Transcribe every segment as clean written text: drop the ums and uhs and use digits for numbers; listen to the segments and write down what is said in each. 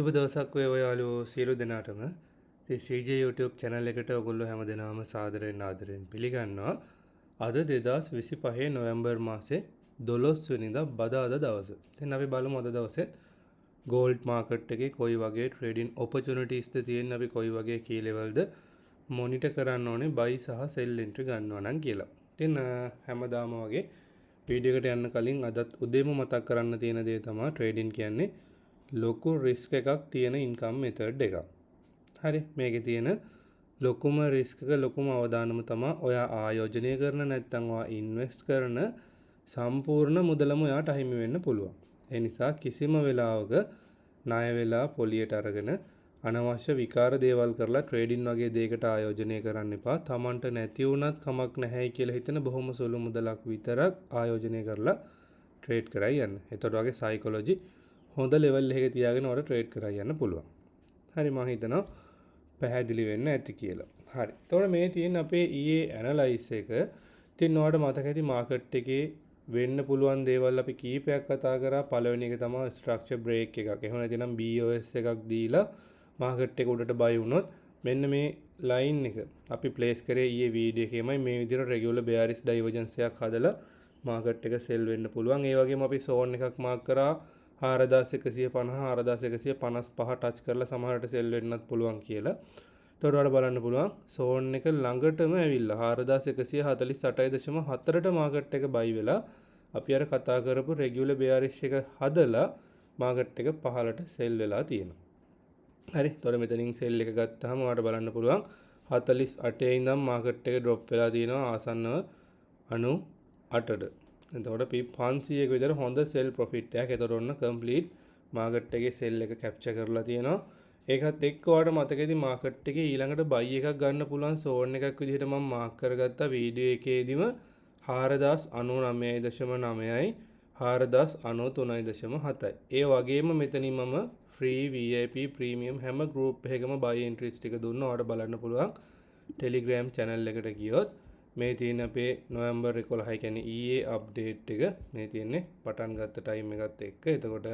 සුබ දවසක් වේවා යාළුවෝ සියලු දෙනාටම. ඉතින් CJ YouTube channel එකට ඔයගොල්ලෝ හැමදෙනාම සාදරයෙන් ආදරයෙන් පිළිගන්නවා. අද 2025 නොවැම්බර් මාසේ 12 වෙනිදා බදාදා දවස. ඉතින් අපි බලමු අද දවසේ gold market එකේ කොයි වගේ trading opportunities ද තියෙන්නේ, අපි කොයි වගේ key level ද monitor කරන්න ඕනේ buy සහ sell entry ගන්නවා නම් කියලා. ඉතින් හැමදාම වගේ වීඩියෝ එකට යන්න කලින් අදත් උදේම මතක් කරන්න තියෙන දේ තමයි trading කියන්නේ ලොකු රිස්ක් එකක් තියෙන ඉන්කම් මෙතඩ් එකක්. හරි, මේකේ තියෙන ලොකුම රිස්ක් එක ලොකුම අවදානම තමයි ඔයා ආයෝජනය කරන නැත්නම් ඔයා ඉන්වෙස්ට් කරන සම්පූර්ණ මුදලම ඔයාට අහිමි වෙන්න පුළුවන්. ඒ නිසා කිසිම වෙලාවක ණය වෙලා පොලියට අරගෙන අනවශ්‍ය විකාර දේවල් කරලා ට්‍රේඩින් වගේ දෙයකට ආයෝජනය කරන්න එපා. Tamanට නැති වුණත් කමක් නැහැයි කියලා හිතන බොහොම සුළු මුදලක් විතරක් ආයෝජනය කරලා ට්‍රේඩ් කරයි යන්න. ඒතකොට වගේ සයිකොලොජි හොඳ ලෙවල් එකක තියාගෙන ඔයාලට ට්‍රේඩ් කරලා යන්න පුළුවන්. හරි, මම හිතනවා පැහැදිලි වෙන්න ඇති කියලා. හරි. එතකොට මේ තියෙන අපේ ඊයේ ඇනලයිස් එක. ඉතින් ඔයාලට මතක ඇති මාකට් එකේ වෙන්න පුළුවන් දේවල් අපි කීපයක් කතා කරා. පළවෙනි එක තමයි ස්ට්‍රක්චර් බ්‍රේක් එකක්. එහෙම නැතිනම් BOS එකක් දීලා මාකට් එක උඩට බයි වුණොත් මෙන්න මේ ලයින් එක අපි ප්ලේස් කරේ ඊයේ වීඩියෝ එකේමයි මේ විදිහට රෙගියුලර් බෙයාරිස් ඩයිවර්ජන්ස් එකක් හදලා මාකට් එක සෙල් වෙන්න පුළුවන්. ඒ වගේම අපි සෝන් එකක් මාක් කරා 4150 4155 ටච් කරලා සමහරට සෙල් වෙන්නත් පුළුවන් කියලා. එතකොට ඔයාලට බලන්න පුළුවන් සෝන් එක ළඟටම ඇවිල්ලා 4148.4ට මාකට් එක බයි වෙලා අපි අර කතා කරපු රෙගියුලර් බෙයාරිස් එක හදලා මාකට් එක පහළට සෙල් වෙලා තියෙනවා. හරි, එතකොට මෙතනින් සෙල් එක ගත්තාම ඔයාලට බලන්න පුළුවන් 48 ඉඳන් මාකට් එක ඩ්‍රොප් වෙලා තියෙනවා ආසන්නව 98ට. එතකොට පිප් 500ක විතර හොඳ සෙල් ප්‍රොෆිට් එකක්. එතකොට ඔන්න කම්ප්ලීට් මාකට් එකේ සෙල් එක කැප්චර් කරලා තියෙනවා. ඒකත් එක්ක ඔයාලට මතකයිද මාකට් එකේ ඊළඟට බයි එකක් ගන්න පුළුවන් සෝන් එකක් විදිහට මම මාක් කරගත්තා වීඩියෝ එකේදීම 4099.9යි 4093.7යි. ඒ වගේම මෙතනින් මම ෆ්‍රී VIP ප්‍රීමියම් හැම ගෲප් එකකම බයි එන්ට්‍රීස් ටික දුන්නා. ඔයාලට බලන්න පුළුවන් ටෙලිග්‍රෑම් channel එකට ගියොත් මේ තියෙන අපේ නොවැම්බර් 11 කියන්නේ ඊයේ අප්ඩේට් එක මේ තියෙන්නේ පටන් ගත්ත ටයිම් එකත් එක්ක. එතකොට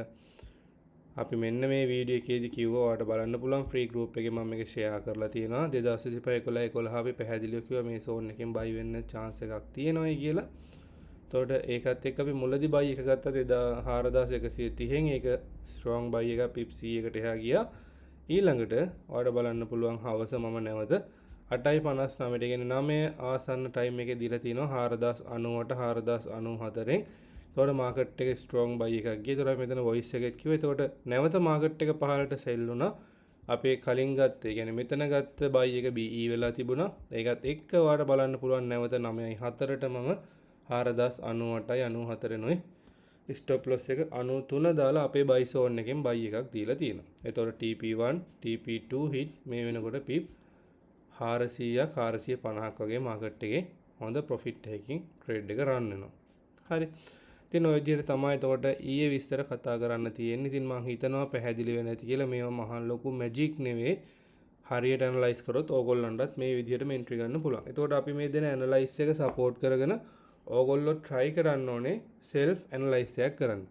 අපි මෙන්න මේ වීඩියෝ එකේදී කිව්වා ඔයාලට බලන්න පුළුවන් ෆ්‍රී ගෲප් එකේ මම මේක ෂෙයා කරලා තියෙනවා. 2025 11 අපි පැහැදිලිව කිව්වා මේ සෝන් එකෙන් බයි වෙන්න chance එකක් තියෙනවායි කියලා. එතකොට ඒකත් එක්ක අපි මුලදී බයි එක ගත්තා 4130න් ඒක ස්ට්‍රෝං බයි එක පිප් 100කට එහා ගියා. ඊළඟට ඔයාලට බලන්න පුළුවන් හවස මම නැවත 8:59ට කියන්නේ 9 ආසන්න ටයිම් එකේ දීලා තිනවා 4098 4094න්. එතකොට මාකට් එකේ ස්ට්‍රෝං බයි එකක් ගියා. ඒතකොට මෙතන වොයිස් එකෙත් කිව්වා. එතකොට නැවත මාකට් එක පහළට සෙල් වුණා. අපේ කලින් ගත්තේ කියන්නේ මෙතන ගත්ත බයි එක BE වෙලා තිබුණා. ඒකත් එක්ක ඔයාලට බලන්න පුළුවන් නැවත 9:04ට මම 4098යි 94නුයි ස්ටොප් ලොස් එක 93 දාලා අපේ බයි සෝන් එකෙන් බයි එකක් දීලා තියෙනවා. එතකොට TP1 TP2 හිට් මේ වෙනකොට පිප් 400ක් 450ක් වගේ මාකට් එකේ හොඳ ප්‍රොෆිට් එකකින් ට්‍රේඩ් එක රන් වෙනවා. හරි. ඉතින් ඔය විදිහට තමයි එතකොට ඊයේ විස්තර කතා කරන්න තියෙන්නේ. ඉතින් මම හිතනවා පැහැදිලි වෙන්නේ නැති කියලා. මේවා මහා ලොකු මැජික් නෙවෙයි. හරියට ඇනලයිස් කරොත් ඕගොල්ලන්ටත් මේ විදිහටම එන්ට්‍රි ගන්න පුළුවන්. එතකොට අපි මේ දෙන ඇනලයිස් එක සපෝට් කරගෙන ඕගොල්ලෝ try කරන්න ඕනේ self analysis එකක් කරන්න.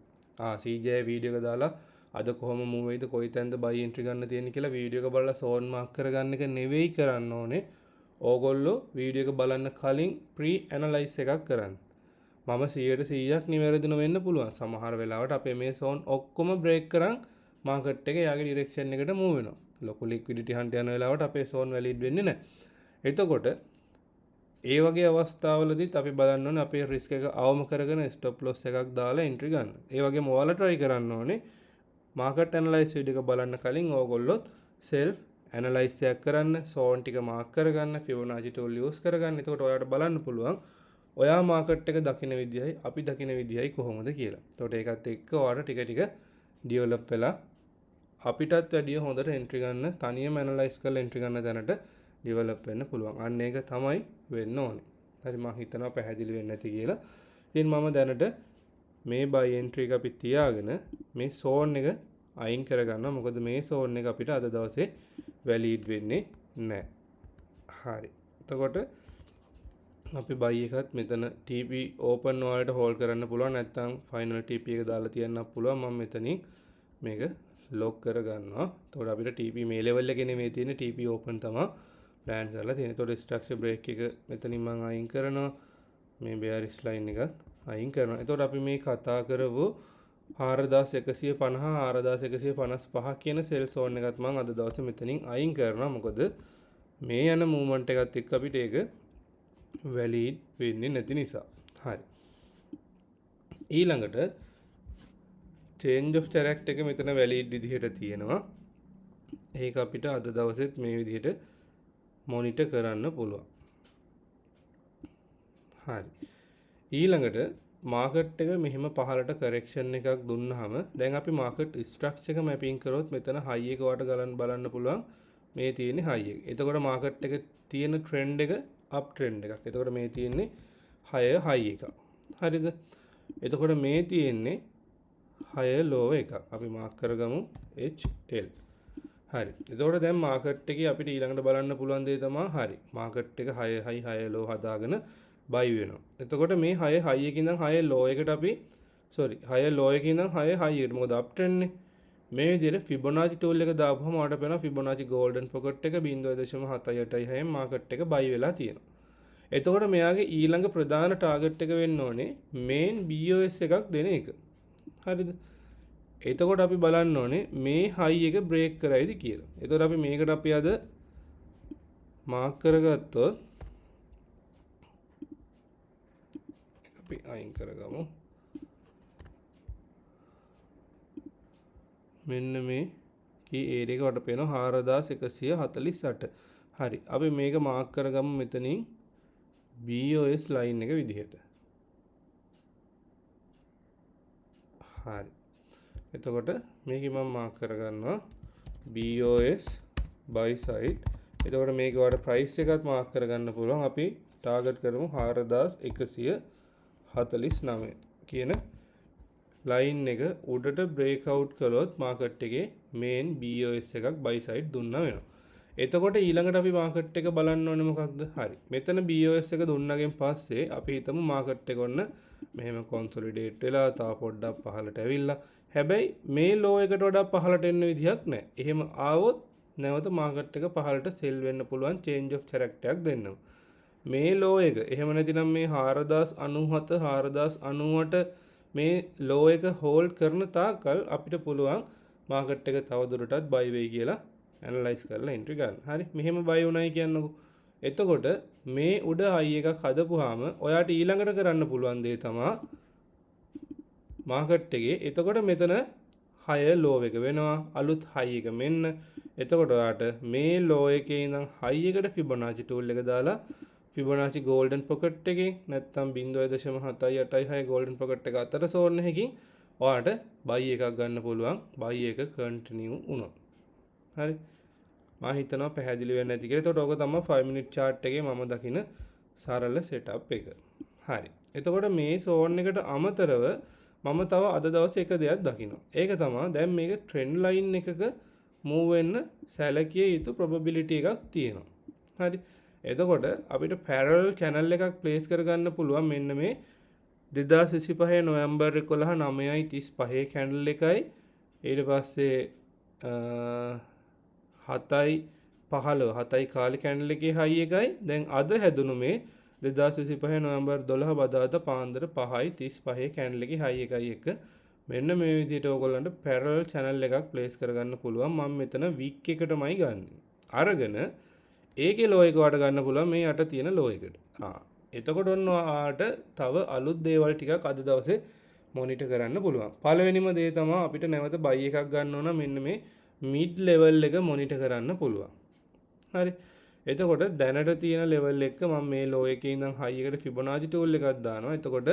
CJ වීඩියෝ එක දාලා අද කොහොම මූව් වෙයිද කොයි තැනද බයි එන්ට්‍රි ගන්න තියෙන්නේ කියලා වීඩියෝ එක බලලා සෝන් මාක් කරගන්න එක නෙවෙයි කරන්න ඕනේ. ඕගොල්ලෝ වීඩියෝ එක බලන්න කලින් ප්‍රී ඇනලයිස් එකක් කරන්න. මම 100%ක් නිවැරදිව වෙන්න පුළුවන්. සමහර වෙලාවට අපේ මේ සෝන් ඔක්කොම බ්‍රේක් කරන් මාකට් එක යාගේ ඩිරෙක්ෂන් එකට මූව් වෙනවා. ලොකු ලික්විඩිටි හන්ට් යන වෙලාවට අපේ සෝන් වැලිඩ් වෙන්නේ නැහැ. එතකොට ඒ වගේ අවස්ථාවලදීත් අපි බලන්න ඕනේ අපේ රිස්ක් එක අවම කරගෙන ස්ටොප් ලොස් එකක් දාලා එන්ට්‍රි ගන්න. ඒ වගේම ඔයාලා try කරන්න ඕනේ මාකට් ඇනලයිස් වීඩියෝ එක බලන්න කලින් ඕගොල්ලොත් self ඇනලයිස් එකක් කරන්න, සෝන් ටික මාක් කරගන්න, Fibonacci tool use කරගන්න. එතකොට ඔයාලට බලන්න පුළුවන් ඔයා මාකට් එක දකින විදියයි අපි දකින විදියයි කොහොමද කියලා. එතකොට ඒකත් එක්ක ඔයාලට ටික ටික ඩෙවලොප් වෙලා අපිටත් වැඩිය හොඳට එන්ට්‍රි ගන්න, තනියම ඇනලයිස් කරලා එන්ට්‍රි ගන්න දැනට ඩෙවලොප් වෙන්න පුළුවන්. අන්න ඒක තමයි වෙන්න ඕනේ. හරි, මම හිතනවා පැහැදිලි වෙන්නේ නැති කියලා. ඉතින් මම දැනට මේ බයි එන්ට්‍රි එක අපි තියාගෙන මේ සෝන් එක අයින් කරගන්නවා. මොකද මේ සෝන් එක අපිට අද දවසේ වැලිඩ් වෙන්නේ නැහැ. හරි. එතකොට අපි බයි එකත් මෙතන TP ඕපන් වලට හෝල්ඩ් කරන්න පුළුවන්. නැත්නම් ෆයිනල් TP එක දාලා තියන්නත් පුළුවන්. මම මෙතනින් මේක ලොක් කරගන්නවා. එතකොට අපිට TP මේ ලෙවල් එකේ නෙමෙයි තියෙන්නේ TP open තමයි ප්ලෑන් කරලා තියෙන්නේ. එතකොට ස්ට්‍රක්චර් බ්‍රේක් එක මෙතනින් මම අයින් කරනවා. මේ bearish line එකත් අයින් කරනවා. එතකොට අපි මේ කතා කරපු 4150 4155 කියන සෙල් සෝන් එකත් මම අද දවසේ මෙතනින් අයින් කරනවා. මොකද මේ යන මූවමන්ට් එකත් එක්ක අපිට ඒක වැලිඩ් වෙන්නේ නැති නිසා. හරි. ඊළඟට change of track එක මෙතන වැලිඩ් විදිහට තියෙනවා. ඒක අපිට අද දවසෙත් මේ විදිහට මොනිටර් කරන්න පුළුවන්. හරි. ඊළඟට මාකට් එක මෙහෙම පහලට කරෙක්ෂන් එකක් දුන්නාම දැන් අපි මාකට් ස්ට්‍රක්චර් එක මැපින් කරොත් මෙතන හයි එක වට ගලන් බලන්න පුළුවන්. මේ තියෙන්නේ හයි එක. එතකොට මාකට් එක තියෙන ට්‍රෙන්ඩ් එක අප් ට්‍රෙන්ඩ් එකක්. එතකොට මේ තියෙන්නේ හයි එකක්. හරිද? එතකොට මේ තියෙන්නේ හය ලෝ එකක්. අපි මාක් කරගමු HL. හරි. එතකොට දැන් මාකට් එකේ අපිට ඊළඟට බලන්න පුළුවන් දේ තමයි හරි. මාකට් එක 6 හයි 6 ලෝ හදාගෙන බයි වෙනවා. එතකොට මේ 6 හයි එකේ ඉඳන් 6 ලෝ එකට අපි 6 ලෝ එකේ ඉඳන් 6 හයි එකට මොකද අප් ට්‍රෙන්ඩ් නේ. මේ විදිහට Fibonacci tool එක දාපුවම ඔයාලට පේනවා Fibonacci golden pocket එක 0.786 න් මාකට් එක බයි වෙලා තියෙනවා. එතකොට මෙයාගේ ඊළඟ ප්‍රධාන ටාගට් එක වෙන්න ඕනේ මේන් BOS එකක් දෙන එක. හරිද? එතකොට අපි බලන්න ඕනේ මේ හයි එක බ්‍රේක් කරයිද කියලා. එතකොට අපි මේකට අපි අද මාක් කරගත්තොත් අපි අයින් කරගමු. මෙන්න මේ කී ඒරියා එක වට පේනවා 4148. හරි. අපි මේක මාක් කරගමු මෙතනින් BOS line එක විදිහට. හරි. එතකොට මේක මම මාක් කරගන්නවා BOS buy side. එතකොට මේක වල price එකත් මාක් කරගන්න පුළුවන්. අපි ටාගට් කරමු 4149 කියන line එක උඩට break out කළොත් මාකට් එකේ main BOS එකක් buy side දුන්නා වෙනවා. එතකොට ඊළඟට අපි මාකට් එක බලන්න ඕනේ මොකක්ද? හරි. මෙතන BOS එක දුන්නාගෙන් පස්සේ අපි හිතමු මාකට් එක ඔන්න මෙහෙම consolidate වෙලා තා පොඩ්ඩක් පහළට ඇවිල්ලා. හැබැයි මේ low එකට වඩා පහළට එන්න විදිහක් නැහැ. එහෙම ආවොත් නැවත මාකට් එක පහළට sell වෙන්න පුළුවන් change of track එකක් දෙන්නම්. මේ low එක එහෙම නැතිනම් මේ 4097 4098 මේ low එක hold කරන තාක්කල් අපිට පුළුවන් මාකට් එක තවදුරටත් buy වෙයි කියලා ඇනලයිස් කරලා එන්ට්‍රි ගන්න. හරි. මෙහෙම buy වුණයි කියන්නකෝ. එතකොට මේ උඩ high එකක් හදපුවාම ඔයාට ඊළඟට කරන්න පුළුවන් දේ තමයි මාකට් එකේ එතකොට මෙතන high low එක වෙනවා. අලුත් high එක මෙන්න. එතකොට ඔයාට මේ low එකේ ඉඳන් high එකට Fibonacci tool එක දාලා Fibonacci golden pocket එකේ නැත්නම් 0.786 golden pocket එක අතර zone එකකින් ඔයාට buy එකක් ගන්න පුළුවන්. buy එක continue වුණොත්. හරි. මම හිතනවා පැහැදිලි වෙන්නේ නැති කියලා. එතකොට ඕක තමයි 5 minute chart එකේ මම දකින සරල setup එක. හරි. එතකොට මේ zone එකට අමතරව මම තව අද දවසේ එක දෙයක් දකිනවා. ඒක තමයි දැන් මේක trend line එකක move වෙන්න සැලකිය යුතු probability එකක් තියෙනවා. හරි. එතකොට අපිට parallel channel එකක් place කරගන්න පුළුවන් මෙන්න මේ 2025 නොවැම්බර් 11 9:35 candle එකයි ඊට පස්සේ 7:15 කාලේ candle එකේ high එකයි දැන් අද හැදුණු මේ 2025 නොවැම්බර් 12 බදාදා පාන්දර 5:35 candle එකේ high එකයි එක මෙන්න මේ විදිහට ඕගොල්ලන්ට parallel channel එකක් place කරගන්න පුළුවන්. මම මෙතන week එකටමයි ගන්නෙ. අරගෙන ඒකේ low එක වට ගන්න පුළුවන් මේ යට තියෙන low එකට. එතකොට ඔන්න ඔයාට තව අලුත් දේවල් ටිකක් අද දවසේ මොනිටර් කරන්න පුළුවන්. පළවෙනිම දේ තමයි අපිට නැවත buy එකක් ගන්න ඕන මෙන්න මේ mid level එක මොනිටර් කරන්න පුළුවන්. හරි. එතකොට දැනට තියෙන level එක මම මේ low එකේ ඉඳන් high එකට Fibonacci tool එකක් දානවා. එතකොට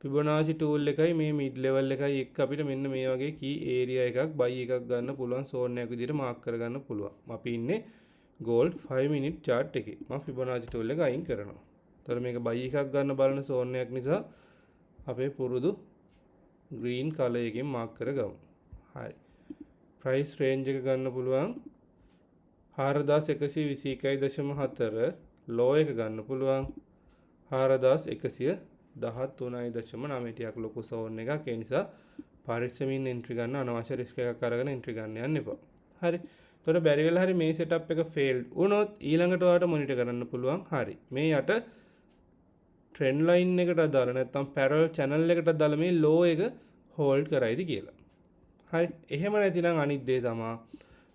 Fibonacci tool එකයි මේ mid level එකයි එක්ක අපිට මෙන්න මේ වගේ key area එකක් buy එකක් ගන්න පුළුවන් zone එකක් විදිහට mark කරගන්න පුළුවන්. අපි ඉන්නේ gold 5 minute chart එකේ. මම Fibonacci tool එක අයින් කරනවා. එතකොට මේක buy එකක් ගන්න බලන zone එකක් නිසා අපේ පුරුදු green color එකෙන් mark කරගමු. හරි. price range එක ගන්න පුළුවන් 4121.4 low එක ගන්න පුළුවන් 4113.9 ටිකක් ලොකු zone එකක්. ඒ නිසා පරිස්සමින් එන්ට්‍රි ගන්න අනවශ්‍ය රිස්ක් එකක් අරගෙන එන්ට්‍රි ගන්න යන්න එපා. හරි. එතකොට බැරි වෙලා හරි මේ setup එක failed වුණොත් ඊළඟට ඔයාලට monitor කරන්න පුළුවන්. හරි. මේ යට trend line එකට දාලා නැත්නම් parallel channel එකට දාලා මේ low එක hold කරයිද කියලා. හරි. එහෙම නැතිනම් අනිත් දේ තමයි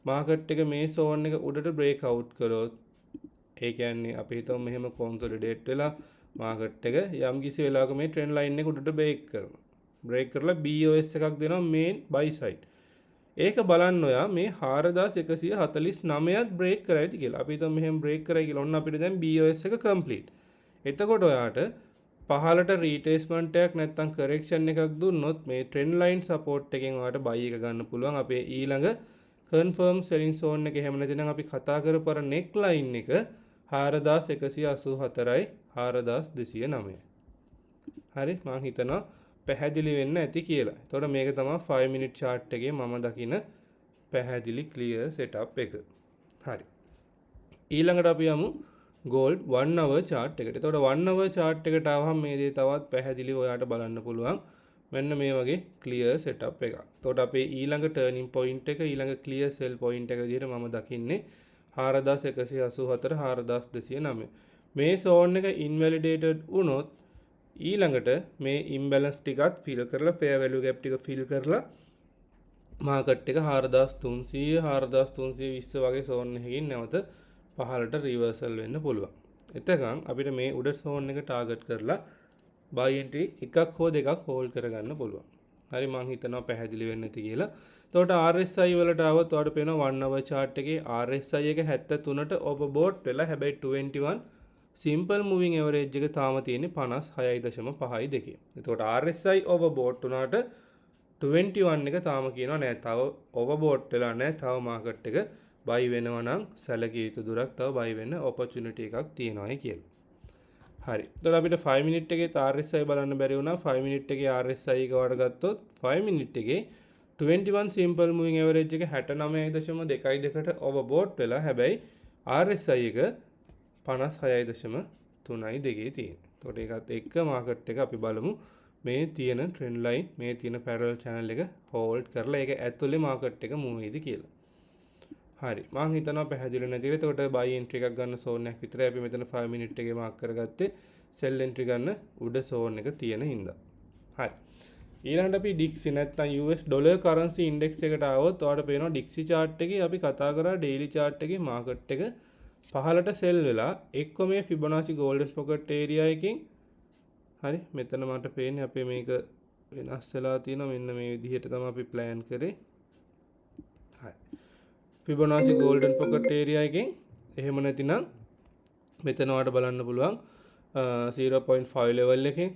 මාකට් එක මේ zone එක උඩට break out කරොත් ඒ කියන්නේ අපි හිතමු මෙහෙම consolidate වෙලා මාකට් එක යම් කිසි වෙලාවක මේ trend line එක උඩට break කරනවා. break කරලා BOS එකක් දෙනවා main buy side. ඒක බලන්න ඔයා මේ 4149ත් break කරයිද කියලා. අපි හිතමු මෙහෙම break කරයි කියලා. ඔන්න අපිට දැන් BOS එක complete. එතකොට ඔයාට පහලට රීටේස්මන්ට් එකක් නැත්නම් correction එකක් දුන්නොත් මේ trend line support එකෙන් ඔයාට buy එක ගන්න පුළුවන්. අපේ ඊළඟ confirm selling zone එක එහෙම නැතිනම් අපි කතා කරපු අර neck line එක 4184යි 4209. හරි මම හිතනවා පැහැදිලි වෙන්න ඇති කියලා. එතකොට මේක තමයි 5 minute chart එකේ මම දකින පැහැදිලි clear setup එක. හරි. ඊළඟට අපි යමු gold 1 hour chart එකට. එතකොට 1 hour chart එකට ආවම මේ දේ තවත් පැහැදිලිව ඔයාට බලන්න පුළුවන්. මෙන්න මේ වගේ clear setup එකක්. එතකොට අපේ ඊළඟ turning point එක ඊළඟ clear sell point එක විදිහට මම දකින්නේ 4184 4209. මේ zone එක invalidated වුණොත් ඊළඟට මේ imbalance ටිකත් fill කරලා fair value gap ටික fill කරලා market එක 4300 4320 වගේ zone එකකින් නැවත පහළට reversal වෙන්න පුළුවන්. එතකන් අපිට මේ උඩ zone එක target කරලා buy entry එකක් හෝ දෙකක් hold කරගන්න පුළුවන්. හරි මම හිතනවා පැහැදිලි වෙන්න ඇති කියලා. එතකොට RSI වලට આવත් ඔයාලට පේනවා 1 hour chart එකේ RSI එක 73ට overbought වෙලා හැබැයි 21 simple moving average එක තාම තියෙන්නේ 56.5යි දෙකේ. එතකොට RSI overbought උනාට 21 එක තාම කියනවා නෑ තව overbought වෙලා නෑ තව market එක buy වෙනවා නම් සැලකිය යුතු දුරක් තව buy වෙන්න opportunity එකක් තියෙනවායි කියලා. හරි. එතකොට අපිට 5 minute එකේ RSI බලන්න බැරි වුණා. 5 minute එකේ RSI එක වට ගත්තොත් 5 minute එකේ 21 simple moving average එක 69.22කට overbought වෙලා හැබැයි RSI එක 56.3යි දෙකේ තියෙන්නේ. එතකොට ඒකත් එක්ක මාකට් එක අපි බලමු මේ තියෙන trend line මේ තියෙන parallel channel එක hold කරලා ඒක ඇතුලේ මාකට් එක move වෙයිද කියලා. හරි මම හිතනවා පැහැදිලි නැතිද. එතකොට buy entry එකක් ගන්න zone එකක් විතරයි අපි මෙතන 5 minute එකේ mark කරගත්තේ. sell entry ගන්න උඩ zone එක තියෙන හින්දා. හරි. ඊළඟට අපි DXY නැත්නම් US dollar currency index එකට ආවොත් ඔයාලට පේනවා DXY chart එකේ අපි කතා කරා daily chart එකේ market එක පහළට sell වෙලා එක්ක මේ Fibonacci golden pocket area එකකින් හරි මෙතන මට පේන්නේ අපේ මේක වෙනස් වෙලා තියෙනවා මෙන්න මේ විදිහට තමයි අපි plan කරේ. හරි. Fibonacci golden pocket area එකෙන් එහෙම නැතිනම් මෙතන ඔයාලට බලන්න පුළුවන් 0.5 level එකෙන්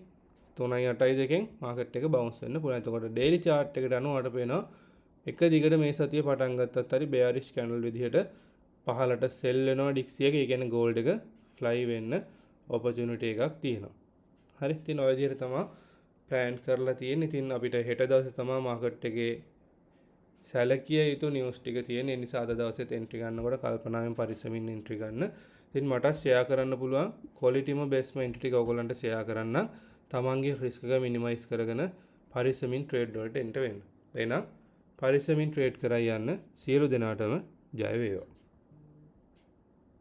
3.8 දෙකෙන් මාකට් එක බවුන්ස් වෙන්න පුළුවන්. එතකොට daily chart එකට අනුව ඔයාලට පේනවා එක දිගට මේ සතිය පටන් ගත්තත් හරි bearish candle විදිහට පහළට sell වෙනවා DXY එක. ඒ කියන්නේ gold එක fly වෙන්න opportunity එකක් තියෙනවා. හරි. ඉතින් ඔය විදිහට තමයි plan කරලා තියෙන්නේ. ඉතින් අපිට හෙට දවසේ තමයි මාකට් එකේ සැලකිය යුතු නිවුස් ටික තියෙන. ඒ නිසා අද දවසේත් එන්ට්‍රි ගන්නකොට කල්පනාවෙන් පරිස්සමින් එන්ට්‍රි ගන්න. ඉතින් මට ෂෙයා කරන්න පුළුවන් ක්වොලිටිම බෙස්ට්ම එන්ට්‍රි ටික ඔයගොල්ලන්ට ෂෙයා කරන්න. තමන්ගේ රිස්ක් එක මිනිමයිස් කරගෙන පරිස්සමින් ට්‍රේඩ් වලට එන්ටර් වෙන්න. එහෙනම් පරිස්සමින් ට්‍රේඩ් කරයි යන්න සියලු දෙනාටම ජය වේවා.